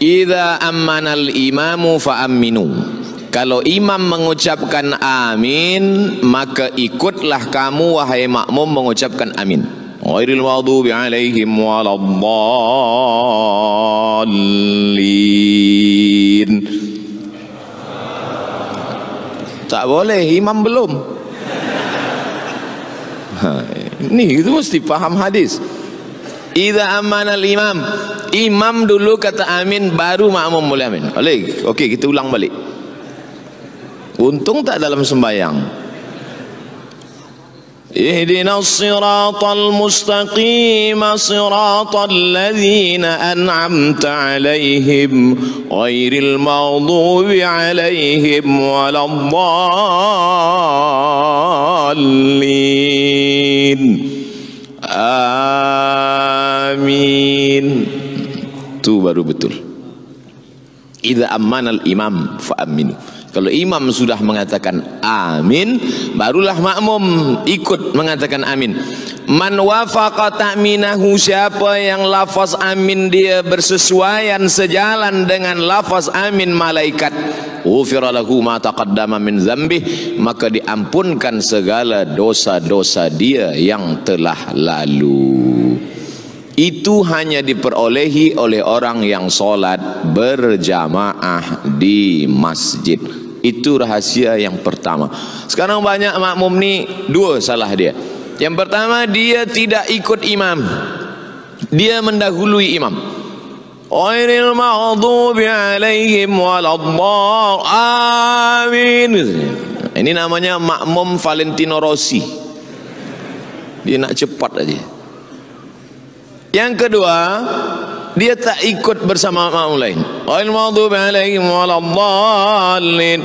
Idza ammanal imamu fa aminu. Kalau imam mengucapkan amin, maka ikutlah kamu wahai makmum mengucapkan amin. Ghairil maghdubi alaihim waladdallin. Tak boleh, imam belum. Ini itu mesti paham hadis. Idza amanal imam, imam dulu kata amin, baru makmum boleh amin. Boleh. Okey, kita ulang balik. Untung tak dalam sembahyang. Ihdinas siratal mustaqim siratal ladzina an'amta 'alaihim ghairil maghdubi 'alaihim waladdallin. Amin. Itu baru betul. Idza ammanal imam fa aminu. Kalau imam sudah mengatakan amin, barulah makmum ikut mengatakan amin. Man wafaqa ta'minahu, siapa yang lafaz amin dia bersesuaian sejalan dengan lafaz amin malaikat, ghufira lahu ma taqaddama min dzambih, maka diampunkan segala dosa-dosa dia yang telah lalu. Itu hanya diperolehi oleh orang yang solat berjamaah di masjid. Itu rahasia yang pertama. Sekarang banyak makmum ni dua salah dia. Yang pertama, dia tidak ikut imam, dia mendahului imam. Ghairil maghdubi alaihim waladdallin. Ini namanya makmum Valentino Rossi. Dia nak cepat aja. Yang kedua, dia tak ikut bersama makmum lain. Ghairil maghdubi alaihim waladdallin.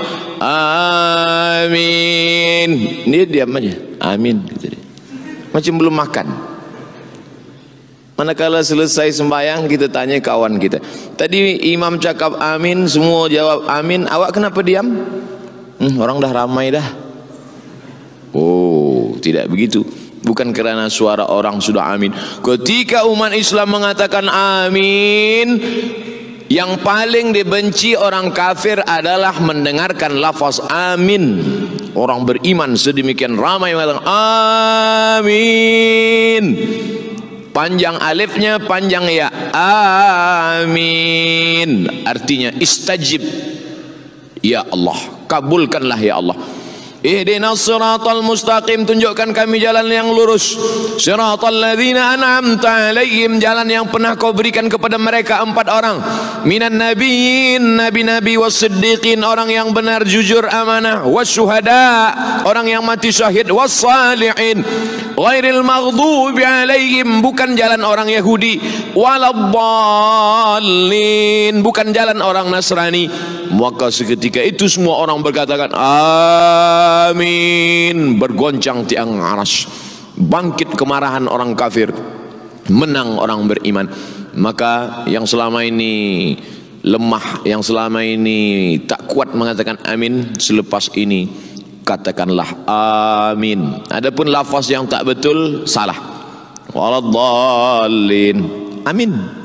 Amin. Dia diam aja. Amin gitu dia. Macam belum makan. Manakala selesai sembahyang, kita tanya kawan kita, tadi imam cakap amin, semua jawab amin, awak kenapa diam? Orang dah ramai dah. Oh, tidak begitu. Bukan kerana suara orang sudah amin. Ketika umat Islam mengatakan amin, yang paling dibenci orang kafir adalah mendengarkan lafaz amin. Orang beriman sedemikian ramai mengatakan amin. Panjang alifnya, panjang ya. Amin. Artinya istajib. Ya Allah, kabulkanlah ya Allah. Ihdinas siratal mustaqim, tunjukkan kami jalan yang lurus. Siratal ladzina an'amta 'alaihim, jalan yang pernah kau berikan kepada mereka 4 orang. Minan nabiyyin, nabi-nabi, was-siddiqin, orang yang benar jujur amanah, wasyuhada, orang yang mati syahid, was-salihin. Ghairil maghdubi 'alaihim, bukan jalan orang Yahudi, waladdallin, bukan jalan orang Nasrani. Maka seketika itu semua orang berkatakan amin. Bergoncang tiang arsy, bangkit kemarahan orang kafir, menang orang beriman. Maka yang selama ini lemah, yang selama ini tak kuat mengatakan amin, selepas ini katakanlah amin. Adapun lafaz yang tak betul, salah. Waladdallin. Amin.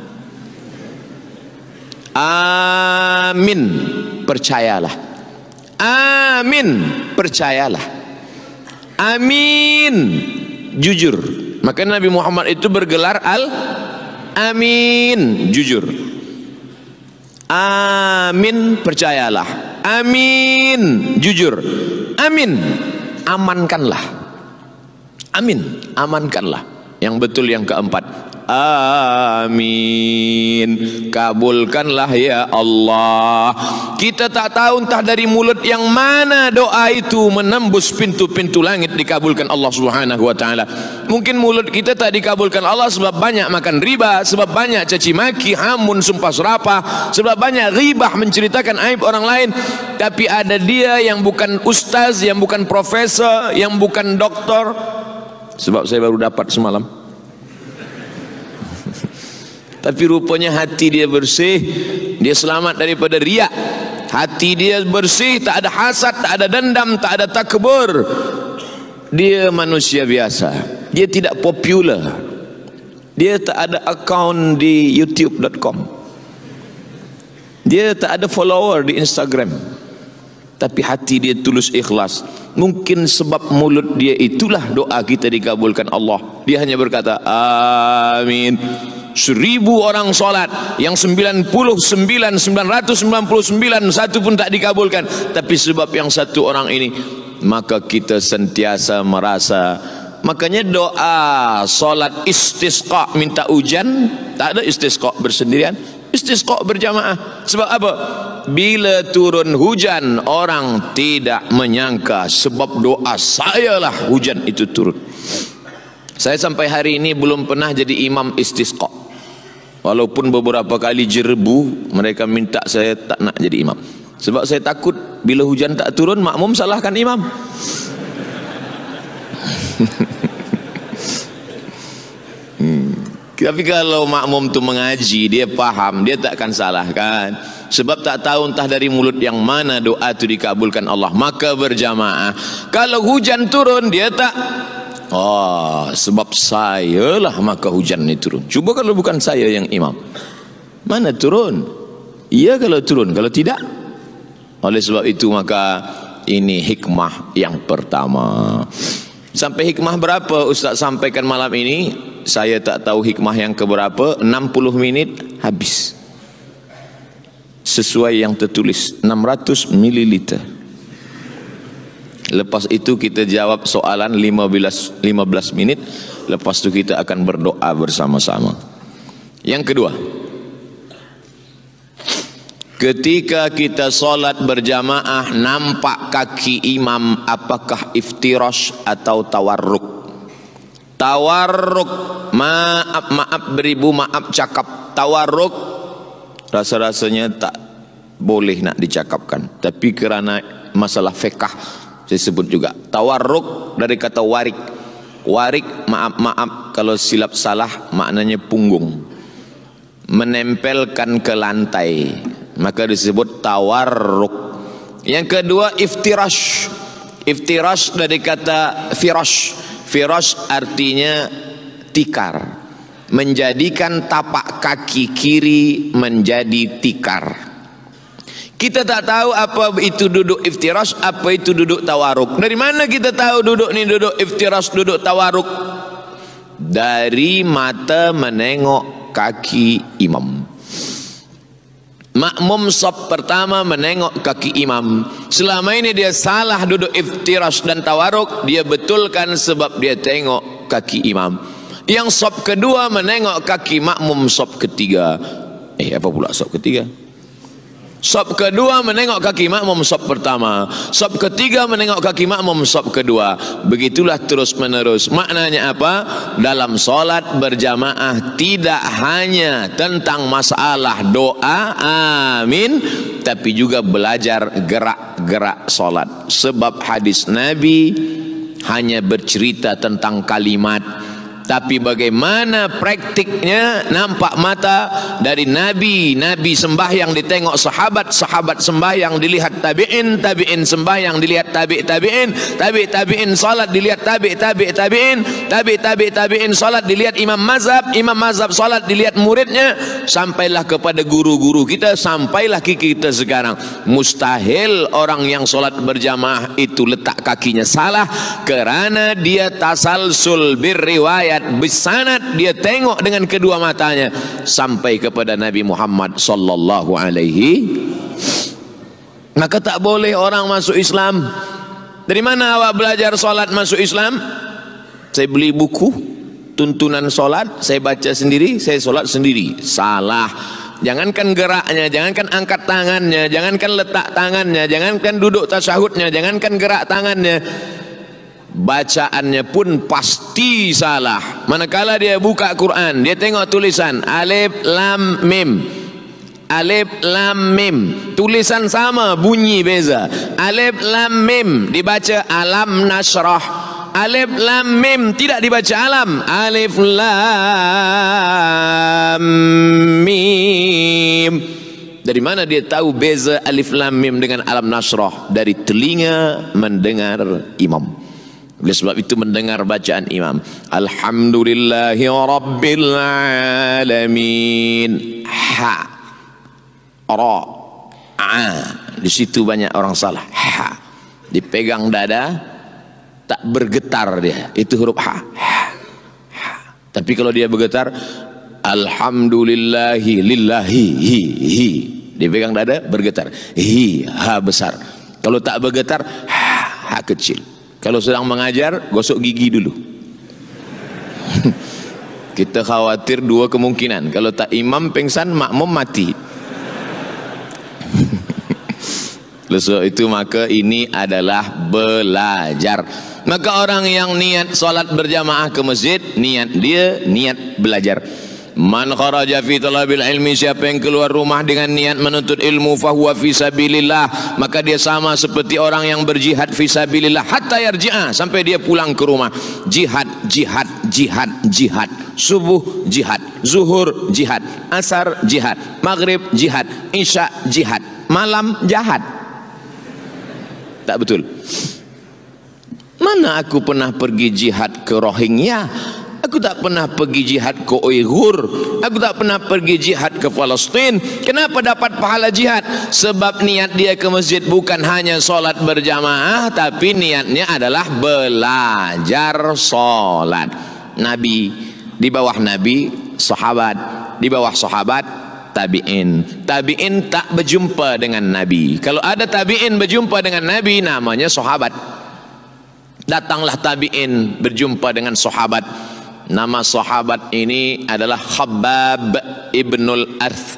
Amin, percayalah. Amin, percayalah. Amin, jujur. Maka Nabi Muhammad itu bergelar Al-Amin, jujur. Amin, percayalah. Amin, jujur. Amin, amankanlah. Amin, amankanlah. Yang betul yang keempat, amin, kabulkanlah ya Allah. Kita tak tahu entah dari mulut yang mana doa itu menembus pintu-pintu langit dikabulkan Allah Subhanahu wa taala. Mungkin mulut kita tak dikabulkan Allah sebab banyak makan riba, sebab banyak caci maki, hamun, sumpah serapah, sebab banyak ribah, menceritakan aib orang lain. Tapi ada dia yang bukan ustaz, yang bukan profesor, yang bukan doktor. Sebab saya baru dapat semalam. Tapi rupanya hati dia bersih, dia selamat daripada riak. Hati dia bersih, tak ada hasad, tak ada dendam, tak ada takbur. Dia manusia biasa. Dia tidak popular. Dia tak ada akaun di youtube.com. Dia tak ada follower di Instagram, tapi hati dia tulus ikhlas. Mungkin sebab mulut dia itulah doa kita dikabulkan Allah. Dia hanya berkata amin. 1000 orang solat, yang 999 satu pun tak dikabulkan, tapi sebab yang satu orang ini, maka kita sentiasa merasa. Makanya doa solat istisqa minta hujan, tak ada istisqa bersendirian, istisqa berjamaah. Sebab apa? Bila turun hujan, orang tidak menyangka sebab doa sayalah hujan itu turun. Saya sampai hari ini belum pernah jadi imam istisqa, walaupun beberapa kali jerebu mereka minta saya tak nak jadi imam. Sebab saya takut bila hujan tak turun, makmum salahkan imam. Tapi kalau makmum tu mengaji, dia faham, dia tak akan salahkan. Sebab tak tahu entah dari mulut yang mana doa tu dikabulkan Allah. Maka berjamaah. Kalau hujan turun, dia tak, oh, sebab saya lah maka hujan ini turun. Cuba kalau bukan saya yang imam, mana turun? Iya kalau turun, kalau tidak. Oleh sebab itu maka ini hikmah yang pertama. Sampai hikmah berapa Ustaz sampaikan malam ini? Saya tak tahu hikmah yang keberapa. 60 minit habis. Sesuai yang tertulis 600 ml. Lepas itu kita jawab soalan 15 minit. Lepas itu kita akan berdoa bersama-sama. Yang kedua, ketika kita solat berjamaah nampak kaki imam, apakah iftirash atau tawarruk? Tawarruk, maaf beribu maaf cakap. Tawarruk rasa-rasanya tak boleh nak dicakapkan, tapi kerana masalah fiqh saya sebut juga. Tawarruk dari kata warik. Warik, maaf kalau silap salah, maknanya punggung, menempelkan ke lantai, maka disebut tawarruk. Yang kedua iftirash. Iftirash dari kata firash. Firash artinya tikar, menjadikan tapak kaki kiri menjadi tikar. Kita tak tahu apa itu duduk iftirash, apa itu duduk tawaruk. Dari mana kita tahu duduk ni duduk iftirash, duduk tawaruk? Dari mata menengok kaki imam. Makmum saf pertama menengok kaki imam. Selama ini dia salah duduk iftirash dan tawaruk, dia betulkan sebab dia tengok kaki imam. Yang saf kedua menengok kaki makmum saf ketiga. Apa pula saf ketiga? Saf kedua menengok kaki makmum saf pertama. Saf ketiga menengok kaki makmum saf kedua. Begitulah terus menerus. Maknanya apa? Dalam solat berjamaah tidak hanya tentang masalah doa amin, tapi juga belajar gerak-gerak solat. Sebab hadis Nabi hanya bercerita tentang kalimat, tapi bagaimana praktiknya nampak mata dari Nabi. Nabi sembahyang ditengok sahabat, sahabat sembahyang dilihat tabi'in, tabi'in sembahyang dilihat tabi'in, tabi'in salat dilihat tabi'in, tabi'in salat dilihat imam mazhab salat dilihat muridnya, sampailah kepada guru-guru kita, sampailah kita sekarang. Mustahil orang yang salat berjamaah itu letak kakinya salah, kerana dia tasalsul birriwayat bisanad, dia tengok dengan kedua matanya sampai kepada Nabi Muhammad sallallahu alaihi. Maka tak boleh orang masuk Islam. Dari mana awak belajar solat masuk Islam? Saya beli buku tuntunan solat, saya baca sendiri, saya solat sendiri. Salah. Jangankan geraknya, jangankan angkat tangannya, jangankan letak tangannya, jangankan duduk tasyahudnya, jangankan gerak tangannya, bacaannya pun pasti salah. Manakala dia buka Quran, dia tengok tulisan alif lam mim, alif lam mim, tulisan sama, bunyi beza. Alif lam mim dibaca alam nasrah, alif lam mim tidak dibaca alam, alif lam mim. Dari mana dia tahu beza alif lam mim dengan alam nasrah? Dari telinga mendengar imam. Oleh sebab itu mendengar bacaan imam, alhamdulillahi rabbil alamin, ha, ra, Di situ banyak orang salah. Dipegang dada, tak bergetar dia. Itu huruf ha. Tapi kalau dia bergetar, alhamdulillahi lillahi hi. Dipegang dada, bergetar. Ha besar. Kalau tak bergetar, ha kecil. Kalau sedang mengajar, gosok gigi dulu. Kita khawatir dua kemungkinan. Kalau tak imam pengsan, makmum mati. So itu maka ini adalah belajar. Maka orang yang niat solat berjamaah ke masjid, niat dia niat belajar. Man kharaja fi talabil ilmi, siapa yang keluar rumah dengan niat menuntut ilmu, fahuwa fi sabilillah, maka dia sama seperti orang yang berjihad fi sabilillah hatta yarji'a, sampai dia pulang ke rumah. Jihad, jihad, jihad, jihad. Subuh jihad, zuhur jihad, asar jihad, maghrib jihad, isya jihad, malam jihad. Tak betul. Mana aku pernah pergi jihad ke Rohingya? Aku tak pernah pergi jihad ke Uyghur. Aku tak pernah pergi jihad ke Palestin. Kenapa dapat pahala jihad? Sebab niat dia ke masjid bukan hanya solat berjamaah, tapi niatnya adalah belajar solat. Nabi, di bawah Nabi, sahabat, di bawah sahabat, tabi'in. Tabi'in tak berjumpa dengan Nabi. Kalau ada tabi'in berjumpa dengan Nabi, namanya sahabat. Datanglah tabi'in berjumpa dengan sahabat. Nama sahabat ini adalah Khabbab ibnul Arth.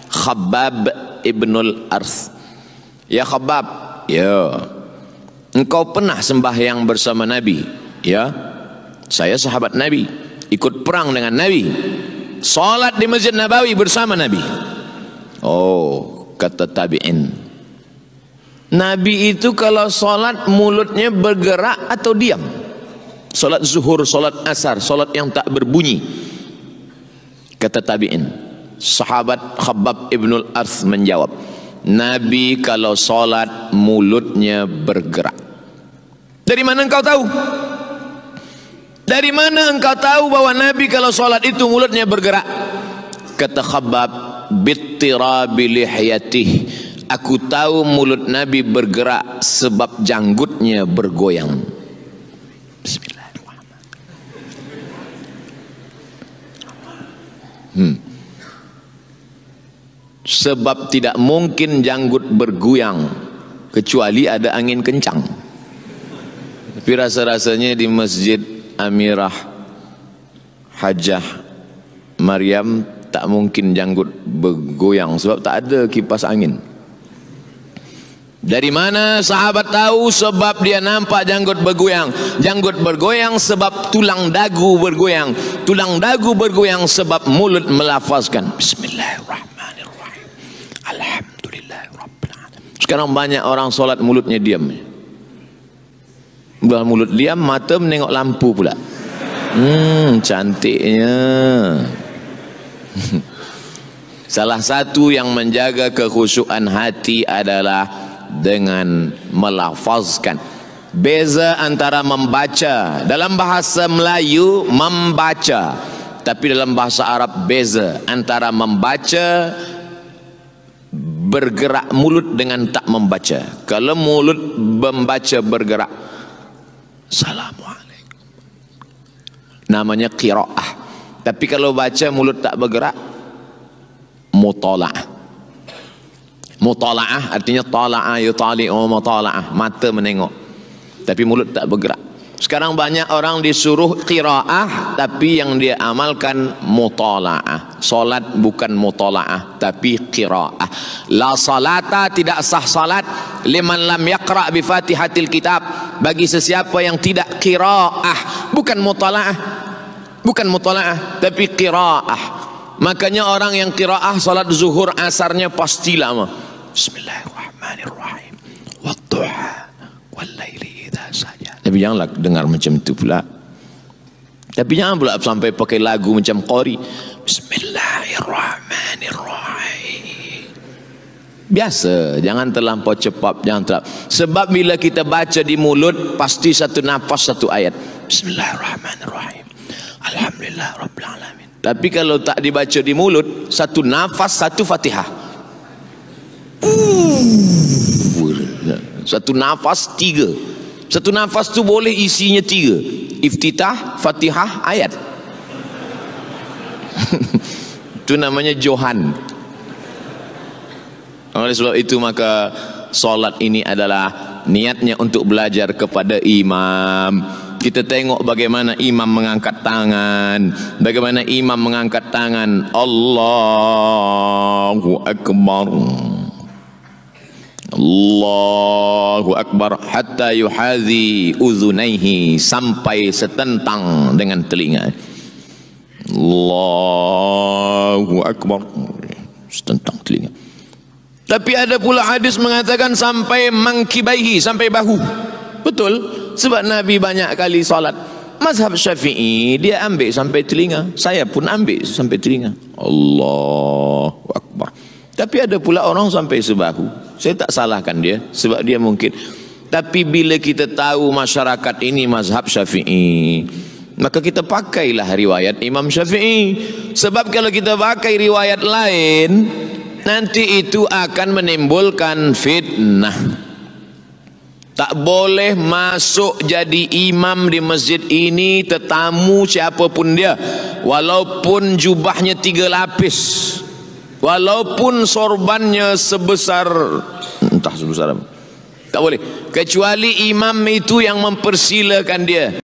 Khabbab ibnul Arth. Ya Khabbab, ya, engkau pernah sembahyang bersama Nabi? Ya, saya sahabat Nabi, ikut perang dengan Nabi, salat di Masjid Nabawi bersama Nabi. Oh, kata tabi'in, Nabi itu kalau salat mulutnya bergerak atau diam? Salat zuhur, salat asar, salat yang tak berbunyi. Kata tabi'in, sahabat Khabbab ibnul Arth menjawab, Nabi kalau salat mulutnya bergerak. Dari mana engkau tahu? Dari mana engkau tahu bahwa Nabi kalau salat itu mulutnya bergerak? Kata Khabbab, bittirabi lihyatih, aku tahu mulut Nabi bergerak sebab janggutnya bergoyang. Bismillahirrahmanirrahim. Sebab tidak mungkin janggut bergoyang kecuali ada angin kencang. Tapi rasa-rasanya di Masjid Amirah Hajjah Maryam tak mungkin janggut bergoyang sebab tak ada kipas angin. Dari mana sahabat tahu? Sebab dia nampak janggut bergoyang. Janggut bergoyang sebab tulang dagu bergoyang. Tulang dagu bergoyang sebab mulut melafazkan Bismillahirrahmanirrahim, Alhamdulillahirabbil alamin. Sekarang banyak orang solat mulutnya diam. Bukan mulut diam, mata menengok lampu pula. Cantiknya. Salah satu yang menjaga kekhusyuan hati adalah dengan melafazkan. Beza antara membaca, dalam bahasa Melayu membaca, tapi dalam bahasa Arab beza antara membaca bergerak mulut dengan tak membaca. Kalau mulut membaca bergerak, Assalamualaikum, namanya qiraah. Tapi kalau baca mulut tak bergerak, mutala'ah. Mutala'ah artinya tala'a yutali'u mutala'ah, mata menengok tapi mulut tak bergerak. Sekarang banyak orang disuruh qiraah tapi yang dia amalkan mutala'ah. Salat bukan mutala'ah tapi qiraah. La salata, tidak sah salat liman lam yaqra' bi Fatihatil Kitab, bagi sesiapa yang tidak qiraah, bukan mutala'ah, bukan mutala'ah tapi qiraah. Makanya orang yang qiraah salat zuhur asarnya pasti lama. Bismillahirrahmanirrahim, wadduha wallaili idza saja. Tapi janganlah dengar macam itu pula. Tapi jangan pula sampai pakai lagu macam qori. Bismillahirrahmanirrahim. Biasa, jangan terlampau cepat, jangan terlampau. Sebab bila kita baca di mulut pasti satu nafas satu ayat. Bismillahirrahmanirrahim, Alhamdulillahirabbil alamin. Tapi kalau tak dibaca di mulut, satu nafas satu Fatihah. Satu nafas 3. Satu nafas tu boleh isinya 3. Iftitah, Fatihah, ayat. Itu namanya Johan. Oleh sebab itu maka solat ini adalah niatnya untuk belajar kepada imam. Kita tengok bagaimana imam mengangkat tangan, bagaimana imam mengangkat tangan. Allahu Akbar, Allahu Akbar, hatta yuhazi uzunaihi, sampai setentang dengan telinga. Allahu Akbar, setentang telinga. Tapi ada pula hadis mengatakan sampai mangkibaihi, sampai bahu. Betul, sebab Nabi banyak kali salat. Mazhab Syafi'i dia ambil sampai telinga. Saya pun ambil sampai telinga. Allahu Akbar. Tapi ada pula orang sampai sebahu. Saya tak salahkan dia, sebab dia mungkin. Tapi bila kita tahu masyarakat ini mazhab Syafi'i, maka kita pakailah riwayat Imam Syafi'i. Sebab kalau kita pakai riwayat lain, nanti itu akan menimbulkan fitnah. Tak boleh masuk jadi imam di masjid ini tetamu siapapun dia, walaupun jubahnya 3 lapis, walaupun sorbannya sebesar entah sebesar apa. Tak boleh, kecuali imam itu yang mempersilakan dia.